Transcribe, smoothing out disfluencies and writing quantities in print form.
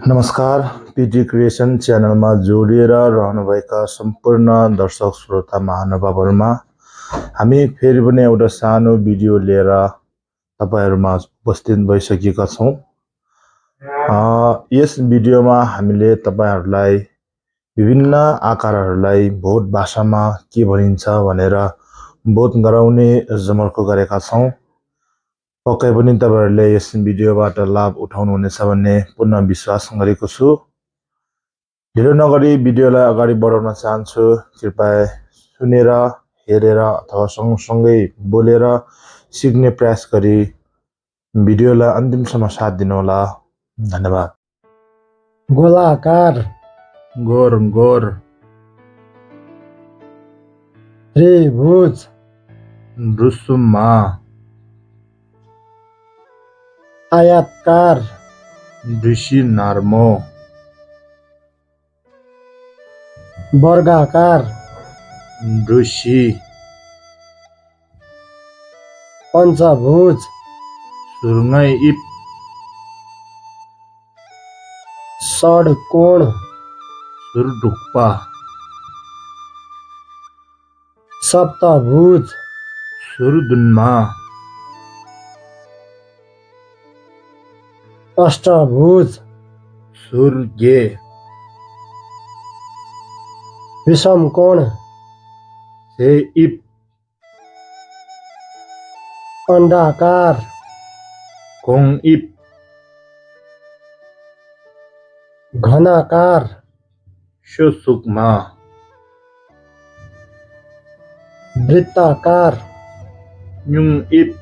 नमस्कार, PT creation च्यानलमा जोडिएर रहनुभएका सम्पूर्ण दर्शक श्रोता महानुभावहरूमा हामी फेरि पनि एउटा सानो भिडियो लिएर तपाईहरुमा उपस्थित भइसकेका छौं। यस भिडियोमा हामीले तपाईहरुलाई विभिन्न आकारहरूलाई भोट भाषामा के भनिन्छ भनेर बोध गराउने जमर्को गरेका छौं। पक्कै पनि तपाईहरुले यस भिडियोबाट लाभ उठाउनुहुनेछ भन्ने पूर्ण विश्वास गरेको छु। ढिलो नगरी भिडियोलाई अगाडि बढाउन चाहन्छु। कृपया सुनेर, हेरेर अथवा सँगसँगै बोलेर सिक्ने प्रयास गरी भिडियोलाई अन्तिमसम्म साथ दिनुहोला। धन्यवाद। गोलाकार, गोर गोर, त्रिभुज, रुसुम्मा, आयताकार, ऋषि नार्मो, वर्गाकार, ऋषि, पञ्चभुज, सुरुङै इप, षड्कोण, सुरडुक्पा, सप्तभुज, सुरदुन्मा, अष्टभुज, सुर्गे, विषमकोण, से इप, अण्डाकार, कोङ इप, घनाकार, सुसुक्मा, वृत्ताकार, न्युङ इप,